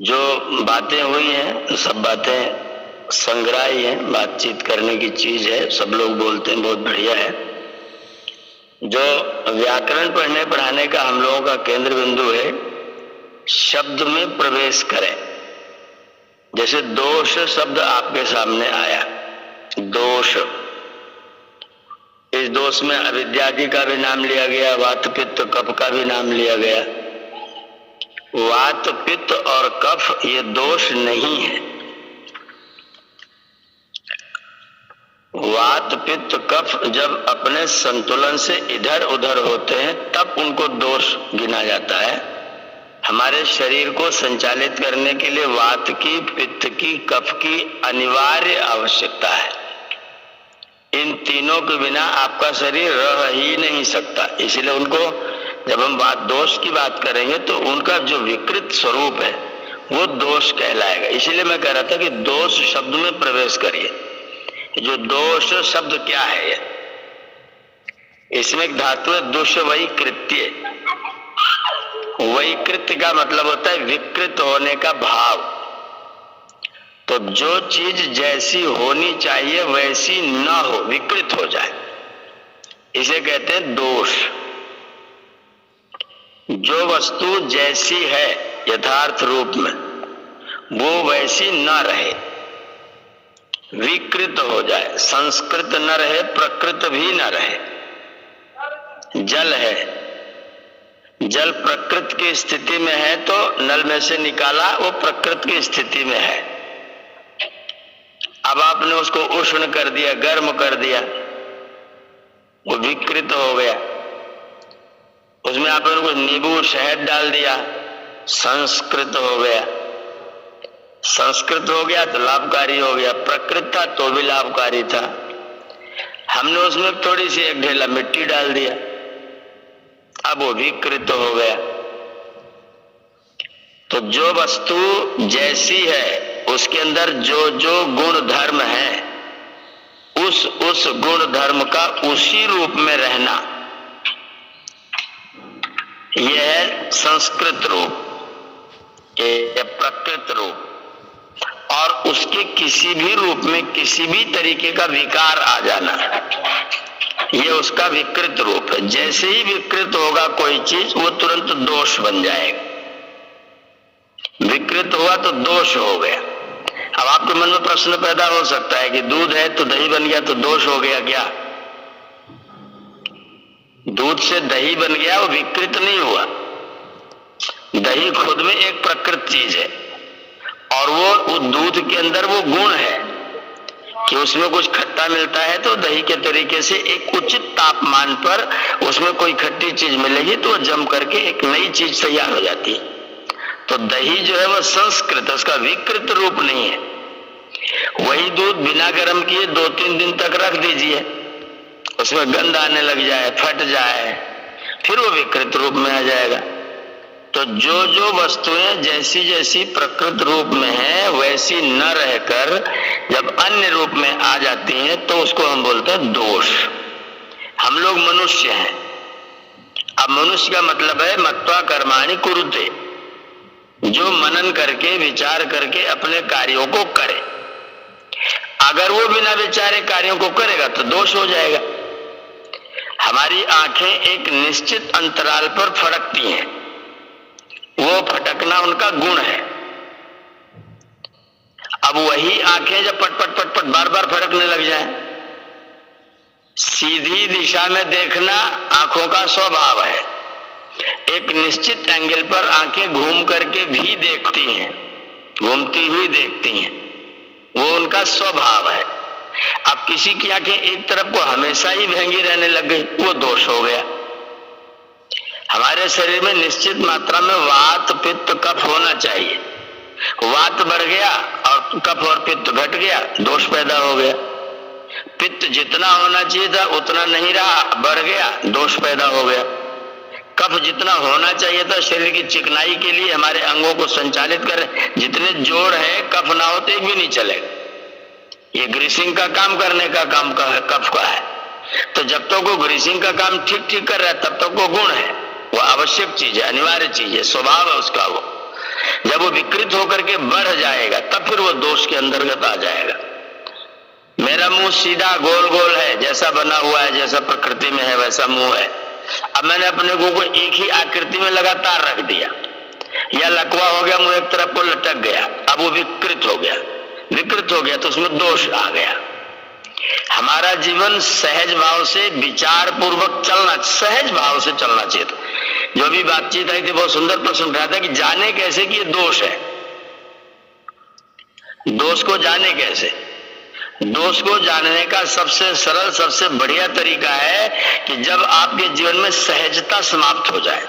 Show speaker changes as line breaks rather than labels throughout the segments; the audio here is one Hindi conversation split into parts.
जो बातें हुई हैं सब बातें संग्रह ही हैं, बातचीत करने की चीज है, सब लोग बोलते हैं बहुत बढ़िया है। जो व्याकरण पढ़ने पढ़ाने का हम लोगों का केंद्र बिंदु है, शब्द में प्रवेश करें। जैसे दोष शब्द आपके सामने आया, दोष, इस दोष में अविद्यादि का भी नाम लिया गया, वात पित्त कफ का भी नाम लिया गया। वात पित्त और कफ ये दोष नहीं है। वात पित्त कफ जब अपने संतुलन से इधर उधर होते हैं तब उनको दोष गिना जाता है। हमारे शरीर को संचालित करने के लिए वात की, पित्त की, कफ की अनिवार्य आवश्यकता है। इन तीनों के बिना आपका शरीर रह ही नहीं सकता। इसलिए उनको जब हम दोष की बात करेंगे तो उनका जो विकृत स्वरूप है वो दोष कहलाएगा। इसलिए मैं कह रहा था कि दोष शब्द में प्रवेश करिए। जो दोष शब्द क्या है ये? इसमें एक धातु है दुष वैकृत्य। वैकृत्य का मतलब होता है विकृत होने का भाव। तो जो चीज जैसी होनी चाहिए वैसी न हो, विकृत हो जाए, इसे कहते हैं दोष। जो वस्तु जैसी है यथार्थ रूप में वो वैसी न रहे, विकृत हो जाए, संस्कृत न रहे, प्रकृत भी न रहे। जल है, जल प्रकृत की स्थिति में है तो नल में से निकाला, वो प्रकृत की स्थिति में है। अब आपने उसको उष्ण कर दिया, गर्म कर दिया, वो विकृत हो गया। उसमें आपने कुछ नींबू शहद डाल दिया, संस्कृत हो गया। संस्कृत हो गया तो लाभकारी हो गया, प्रकृत था तो भी लाभकारी था। हमने उसमें थोड़ी सी एक ढेला मिट्टी डाल दिया, अब वो विकृत हो गया। तो जो वस्तु जैसी है उसके अंदर जो जो गुण धर्म है, उस गुण धर्म का उसी रूप में रहना, यह है संस्कृत रूप, यह प्रकृत रूप। और उसके किसी भी रूप में किसी भी तरीके का विकार आ जाना, यह उसका विकृत रूप है। जैसे ही विकृत होगा कोई चीज वो तुरंत दोष बन जाएगा। विकृत हुआ तो दोष हो गया। अब आपके मन में प्रश्न पैदा हो सकता है कि दूध है तो दही बन गया तो दोष हो गया क्या? दूध से दही बन गया, वो विकृत नहीं हुआ। दही खुद में एक प्रकृत चीज है और वो दूध के अंदर वो गुण है कि उसमें कुछ खट्टा मिलता है तो दही के तरीके से एक उचित तापमान पर उसमें कोई खट्टी चीज मिलेगी तो जम करके एक नई चीज तैयार हो जाती है। तो दही जो है वो संस्कृत, उसका विकृत रूप नहीं है। वही दूध बिना गर्म किए 2-3 दिन तक रख दीजिए, उसमें गंध आने लग जाए, फट जाए, फिर वो विकृत रूप में आ जाएगा। तो जो जो वस्तुएं जैसी जैसी प्रकृत रूप में है वैसी न रहकर जब अन्य रूप में आ जाती हैं तो उसको हम बोलते हैं दोष। हम लोग मनुष्य हैं। अब मनुष्य का मतलब है मत्वा कर्माणि कुरुते, जो मनन करके विचार करके अपने कार्यों को करे। अगर वो बिना विचारे कार्यों को करेगा तो दोष हो जाएगा। हमारी आंखें एक निश्चित अंतराल पर फटकती हैं, वो फटकना उनका गुण है। अब वही आंखें जब पट पट पट पट बार बार फटकने लग जाए, सीधी दिशा में देखना आंखों का स्वभाव है। एक निश्चित एंगल पर आंखें घूम करके भी देखती हैं, घूमती हुई देखती हैं, वो उनका स्वभाव है। अब किसी की आंखें एक तरफ को हमेशा ही भेंगी रहने लग गई, वो दोष हो गया। हमारे शरीर में निश्चित मात्रा में वात पित्त कफ होना चाहिए। वात बढ़ गया और कफ और पित्त घट गया, दोष पैदा हो गया। पित्त जितना होना चाहिए था उतना नहीं रहा, बढ़ गया, दोष पैदा हो गया। कफ जितना होना चाहिए था शरीर की चिकनाई के लिए, हमारे अंगों को संचालित कर, जितने जोड़ है कफ ना हो तो एक भी नहीं चलेगा। ये ग्रीसिंग का काम करने का काम का है, कफ का है। तो जब तक वो ग्रीसिंग का काम ठीक ठीक कर रहा है तब तक वो गुण है, वो आवश्यक चीज है, अनिवार्य चीज है, स्वभाव है उसका वो। जब वो विकृत होकर के बढ़ जाएगा तब फिर वो दोष के अंतर्गत आ जाएगा। मेरा मुंह सीधा गोल गोल है, जैसा बना हुआ है, जैसा प्रकृति में है वैसा मुंह है। अब मैंने अपने मुंह को एक ही आकृति में लगातार रख दिया, या लकवा हो गया, मुंह एक तरफ को लटक गया, अब वो विकृत हो गया। विकृत हो गया तो उसमें दोष आ गया। हमारा जीवन सहज भाव से विचार पूर्वक चलना, सहज भाव से चलना चाहिए। जो भी बातचीत आई थी बहुत सुंदर प्रश्न उठाया था कि जाने कैसे कि ये दोष है। दोष को जाने कैसे? दोष को जानने का सबसे सरल, सबसे बढ़िया तरीका है कि जब आपके जीवन में सहजता समाप्त हो जाए,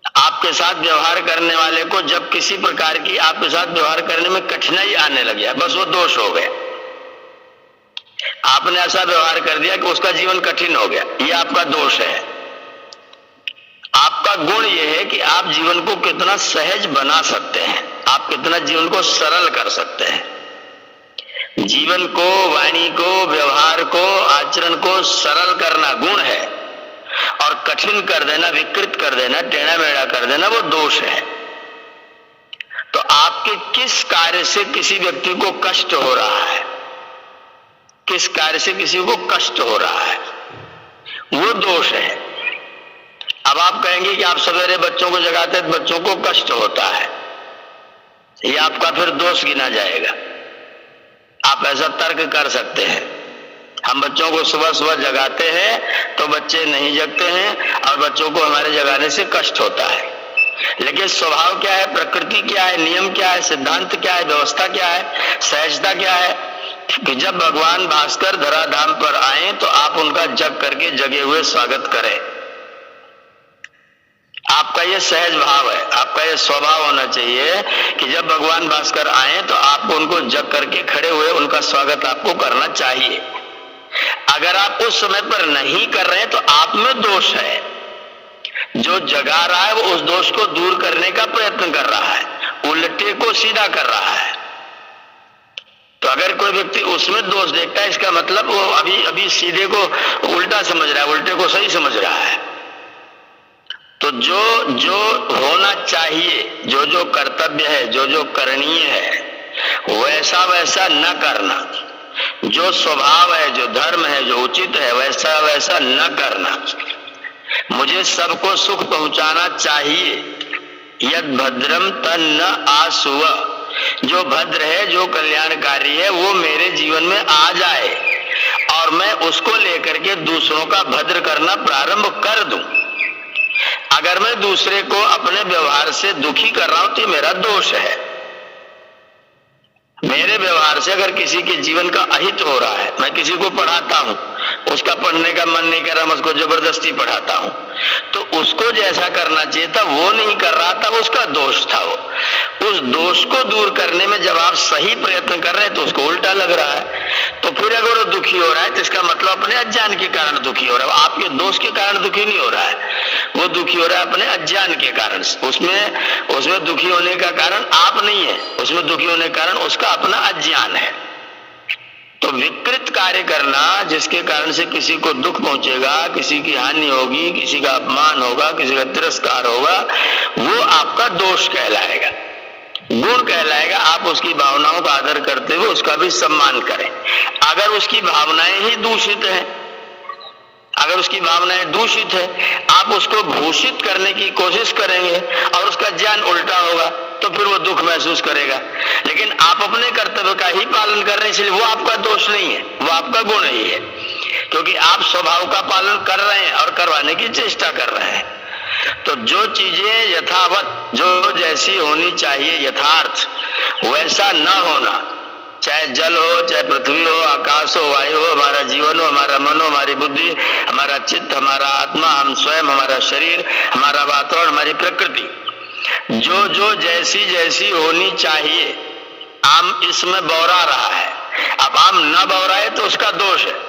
आपके साथ व्यवहार करने वाले को जब किसी प्रकार की आपके साथ व्यवहार करने में कठिनाई आने लग गया, बस वो दोष हो गया। आपने ऐसा व्यवहार कर दिया कि उसका जीवन कठिन हो गया, ये आपका दोष है। आपका गुण यह है कि आप जीवन को कितना सहज बना सकते हैं, आप कितना जीवन को सरल कर सकते हैं। जीवन को, वाणी को, व्यवहार को, आचरण को सरल करना गुण है, और कठिन कर देना, विकृत कर देना, टेढ़ा मेढ़ा कर देना वो दोष है। तो आपके किस कार्य से किसी व्यक्ति को कष्ट हो रहा है, किस कार्य से किसी को कष्ट हो रहा है, वो दोष है। अब आप कहेंगे कि आप सवेरे बच्चों को जगाते तो बच्चों को कष्ट होता है, ये आपका फिर दोष गिना जाएगा। आप ऐसा तर्क कर सकते हैं, हम बच्चों को सुबह सुबह जगाते हैं तो बच्चे नहीं जगते हैं, और बच्चों को हमारे जगाने से कष्ट होता है। लेकिन स्वभाव क्या है, प्रकृति क्या है, नियम क्या है, सिद्धांत क्या है, व्यवस्था क्या है, सहजता क्या है कि जब भगवान भास्कर धराधाम पर आए तो आप उनका जग करके जगे हुए स्वागत करें। आपका ये सहज भाव है, आपका ये स्वभाव होना चाहिए कि जब भगवान भास्कर आए तो आपको उनको जग करके खड़े हुए उनका स्वागत आपको करना चाहिए। अगर आप उस समय पर नहीं कर रहे हैं तो आप में दोष है। जो जगा रहा है वो उस दोष को दूर करने का प्रयत्न कर रहा है, उल्टे को सीधा कर रहा है। तो अगर कोई व्यक्ति उसमें दोष देखता है, इसका मतलब वो अभी सीधे को उल्टा समझ रहा है, उल्टे को सही समझ रहा है। तो जो जो होना चाहिए, जो जो कर्तव्य है, जो जो करणीय है, वैसा वैसा न करना, जो स्वभाव है, जो धर्म है, जो उचित है, वैसा वैसा न करना। मुझे सबको सुख पहुंचाना चाहिए, यद भद्रम तन न आसुव, जो भद्र है, जो कल्याणकारी है वो मेरे जीवन में आ जाए और मैं उसको लेकर के दूसरों का भद्र करना प्रारंभ कर दूं। अगर मैं दूसरे को अपने व्यवहार से दुखी कर रहा हूं तो मेरा दोष है। मेरे व्यवहार से अगर किसी के जीवन का अहित हो रहा है, मैं किसी को पढ़ाता हूं, उसका पढ़ने का मन नहीं कर रहा, मैं उसको जबरदस्ती पढ़ाता हूं, तो उसको जैसा करना चाहिए था वो नहीं कर रहा था, उसका दोष था। वो उस दोष को दूर करने में जब आप सही प्रयत्न कर रहे हैं तो उसको उल्टा लग रहा है। तो फिर अगर वो दुखी हो रहा है तो इसका मतलब अपने अज्ञान के कारण दुखी हो रहा है, आपके दोष के कारण दुखी नहीं हो रहा है, वो दुखी हो रहा है अपने अज्ञान के कारण। उसमें दुखी होने का कारण आप नहीं है, उसमें दुखी होने का कारण उसका अपना अज्ञान है। तो विकृत कार्य करना जिसके कारण से किसी को दुख पहुंचेगा, किसी की हानि होगी, किसी का अपमान होगा, किसी का तिरस्कार होगा, वो आपका दोष कहलाएगा, गुण कहलाएगा। आप उसकी भावनाओं का आदर करते हुए उसका भी सम्मान करें। अगर उसकी भावनाएं ही दूषित हैं, अगर उसकी भावनाएं दूषित है, आप उसको भूषित करने की कोशिश करेंगे और उसका ज्ञान उल्टा होगा तो फिर वो दुख महसूस करेगा। लेकिन आप अपने कर्तव्य का ही पालन कर रहे हैं, इसलिए वो आपका दोष नहीं है, वो आपका गुण ही है, क्योंकि आप स्वभाव का पालन कर रहे हैं और करवाने की चेष्टा कर रहे हैं। तो जो चीजें यथावत, जो जैसी होनी चाहिए यथार्थ, वैसा न होना, चाहे जल हो, चाहे पृथ्वी हो, आकाश हो, वायु हो, हमारा जीवन हो, हमारा मन हो, हमारी बुद्धि, हमारा चित्त, हमारा आत्मा, हम स्वयं, हमारा शरीर, हमारा वातावरण, हमारी प्रकृति, जो जो जैसी जैसी होनी चाहिए, आम इसमें बौरा रहा है। अब आम न बौराए तो उसका दोष है।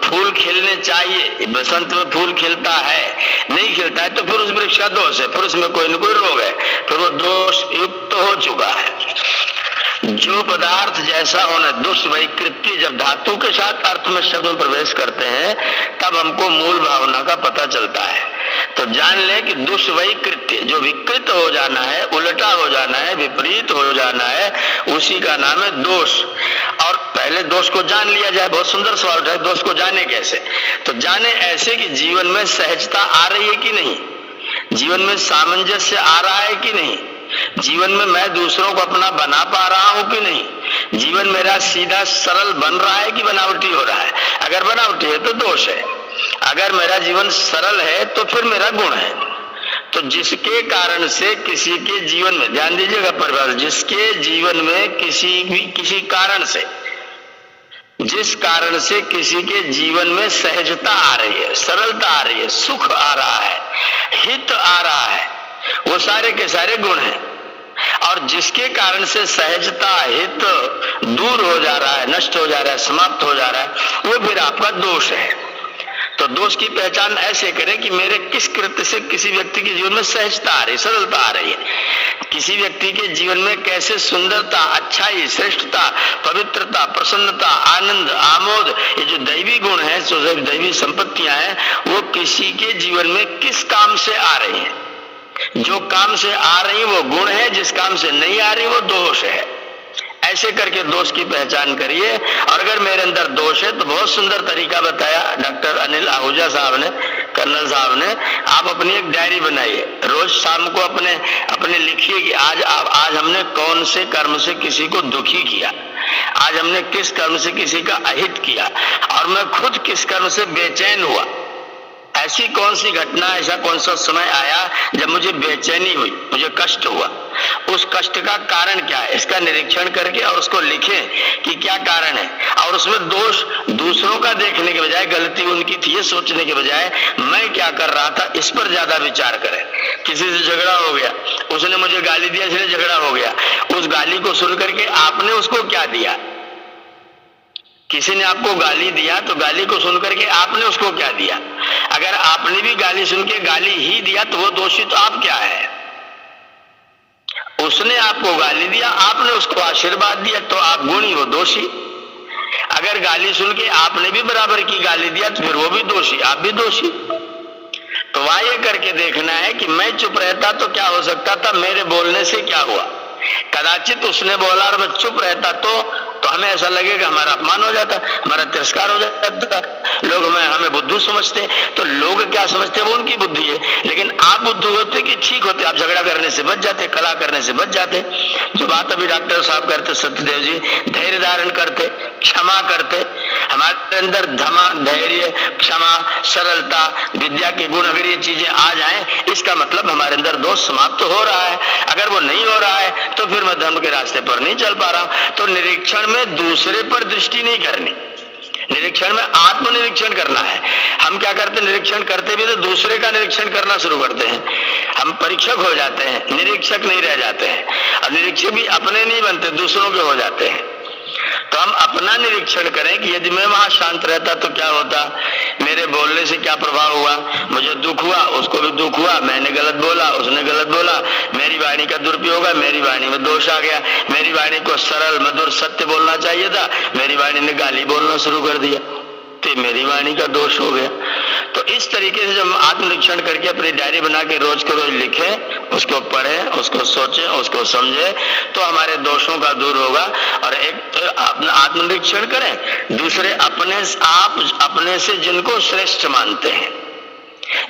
फूल खिलने चाहिए, बसंत में फूल खिलता है, नहीं खिलता है तो फिर उस वृक्ष का दोष है, फिर उसमें कोई न कोई रोग है, फिर वो दोष युक्त तो हो चुका है। जो पदार्थ जैसा होना, दुष्वैकृत्य जब धातु के साथ अर्थ में शब्द में प्रवेश करते हैं तब हमको मूल भावना का पता चलता है। तो जान ले कि दुष्ट वही कृत्य जो विकृत हो जाना है, उल्टा हो जाना है, विपरीत हो जाना है, उसी का नाम है दोष। और पहले दोष को जान लिया जाए। बहुत सुंदर सवाल उठा है, दोष को जाने कैसे? तो जाने ऐसे कि जीवन में सहजता आ रही है कि नहीं, जीवन में सामंजस्य आ रहा है कि नहीं, जीवन में मैं दूसरों को अपना बना पा रहा हूं कि नहीं, जीवन मेरा सीधा सरल बन रहा है कि बनावटी हो रहा है। अगर बनावटी है तो दोष है, अगर मेरा जीवन सरल है तो फिर मेरा गुण है। तो जिसके कारण से किसी के जीवन में, ध्यान दीजिएगा परिवार, जिसके जीवन में किसी कारण से, जिस कारण से किसी के जीवन में सहजता आ रही है, सरलता आ रही है, सुख आ रहा है, हित आ रहा है, वो सारे के सारे गुण हैं। और जिसके कारण से सहजता, हित दूर हो जा रहा है, नष्ट हो जा रहा है, समाप्त हो जा रहा है, वो फिर आपका दोष है। तो दोष की पहचान ऐसे करें कि मेरे किस कृत्य से किसी व्यक्ति के जीवन में सहजता आ रही, सरलता आ रही है, किसी व्यक्ति के जीवन में कैसे सुंदरता, अच्छाई, श्रेष्ठता, पवित्रता, प्रसन्नता, आनंद, आमोद, ये जो दैवी गुण है, जो दैवी संपत्तियां हैं, वो किसी के जीवन में किस काम से आ रही हैं। जो काम से आ रही वो गुण है, जिस काम से नहीं आ रही वो दोष है। ऐसे करके दोष की पहचान करिए। और अगर मेरे अंदर दोष है तो बहुत सुंदर तरीका बताया डॉक्टर अनिल आहूजा साहब ने, कर्नल साहब ने। आप अपनी एक डायरी बनाइए, रोज शाम को अपने लिखिए कि आज हमने कौन से कर्म से किसी को दुखी किया, आज हमने किस कर्म से किसी का अहित किया, और मैं खुद किस कर्म से बेचैन हुआ। ऐसी कौन सी घटना, ऐसा कौन सा समय आया जब मुझे बेचैनी हुई, मुझे कष्ट हुआ, उस कष्ट का कारण क्या है, इसका निरीक्षण करके और उसको लिखें कि क्या कारण है। और उसमें दोष दूसरों का देखने के बजाय, गलती उनकी थी ये सोचने के बजाय मैं क्या कर रहा था, इस पर ज्यादा विचार करें। किसी से झगड़ा हो गया, उसने मुझे गाली दिया, इसलिए झगड़ा हो गया, उस गाली को सुन करके आपने उसको क्या दिया। किसी ने आपको गाली दिया तो गाली को सुनकर के आपने उसको क्या दिया। अगर आपने भी गाली सुन के गाली ही दिया तो वो दोषी तो आप क्या है। उसने आपको गाली दिया, आपने उसको आशीर्वाद दिया, तो आप गुणी, वो दोषी। अगर गाली सुन के आपने भी बराबर की गाली दिया तो फिर वो भी दोषी, आप भी दोषी। तो वह ये करके देखना है कि मैं चुप रहता तो क्या हो सकता था, मेरे बोलने से क्या हुआ। कदाचित उसने बोला और मैं चुप रहता तो हमें ऐसा लगेगा हमारा अपमान हो जाता, हमारा तिरस्कार हो जाता, लोग हमें बुद्धू समझते। तो लोग क्या समझते वो उनकी बुद्धि है, लेकिन आप बुद्धू होते कि ठीक होते, आप झगड़ा करने से बच जाते, कला करने से बच जाते। जो बात अभी डॉक्टर साहब करते सत्यदेव जी, धैर्य धारण करते, क्षमा करते, हमारे अंदर धमा, धैर्य, क्षमा, सरलता, विद्या के गुण अगर ये चीजें आ जाएं, इसका मतलब हमारे अंदर दोष समाप्त हो रहा है। अगर वो नहीं हो रहा है तो फिर मैं धर्म के रास्ते पर नहीं चल पा रहा हूं। तो निरीक्षण में दूसरे पर दृष्टि नहीं करनी, निरीक्षण में आत्मनिरीक्षण करना है। हम क्या करते हैं, निरीक्षण करते भी तो दूसरे का निरीक्षण करना शुरू करते हैं। हम परीक्षक हो जाते हैं, निरीक्षक नहीं रह जाते हैं। और निरीक्षक भी अपने नहीं बनते, दूसरों के हो जाते हैं। तो हम अपना निरीक्षण करें कि यदि मैं वहां शांत रहता तो क्या होता, मेरे बोलने से क्या प्रभाव हुआ, मुझे दुख हुआ, उसको भी दुख हुआ, मैंने गलत बोला, उसने गलत बोला, मेरी वाणी का दुरुपयोग है, मेरी वाणी में दोष आ गया, मेरी वाणी को सरल मधुर सत्य बोलना चाहिए था, मेरी वाणी ने गाली बोलना शुरू कर दिया, तो मेरी वाणी का दोष हो गया। तो इस तरीके से जब हम आत्मनिरीक्षण करके अपनी डायरी बना के रोज को रोज लिखें, उसको पढ़ें, उसको सोचें, उसको समझें, तो हमारे दोषों का दूर होगा। और एक तो अपना आत्मनिरीक्षण करें, दूसरे आप अपने से जिनको श्रेष्ठ मानते हैं,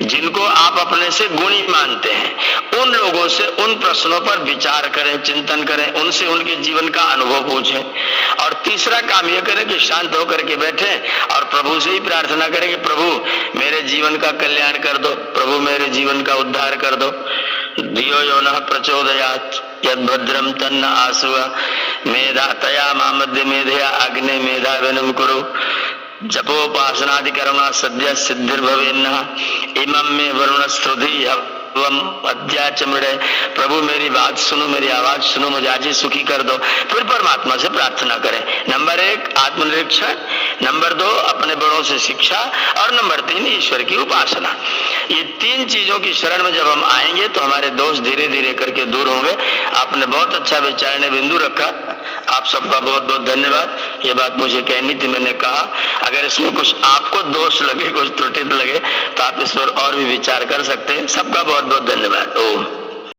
जिनको आप अपने से गुणी मानते हैं, उन लोगों से उन प्रश्नों पर विचार करें, चिंतन करें, उनसे उनके जीवन का अनुभव पूछें। और तीसरा काम यह करें कि शांत होकर के बैठें और प्रभु से ही प्रार्थना करें कि प्रभु मेरे जीवन का कल्याण कर दो, प्रभु मेरे जीवन का उद्धार कर दो। धियो यो नः प्रचोदयात् यद् भद्रम तन्न आसुवा मेधा तया मामद्य मेधया अग्ने मेधावनम कुरु जपोपासनादि कर्मणा सद्य सिद्धिर्भवेन्नः इमं मे वरुणस्तुति वम अध्याचमृडे। प्रभु मेरी बात सुनो, मेरी आवाज सुनो, मुझे आज ही सुखी कर दो। फिर परमात्मा से प्रार्थना करें। नंबर 1 आत्मनिरीक्षण, नंबर 2 अपने बड़ों से शिक्षा, और नंबर 3 ईश्वर की उपासना। ये 3 चीजों की शरण में जब हम आएंगे तो हमारे दोष धीरे धीरे करके दूर होंगे। आपने बहुत अच्छा विचार ने बिंदु रखा, आप सबका बहुत बहुत धन्यवाद। ये बात मुझे कहनी थी, मैंने कहा। अगर इसमें कुछ आपको दोष लगे, कुछ त्रुटि लगे, तो आप इस पर और भी विचार कर सकते हैं। सबका बहुत बहुत धन्यवाद। ओम।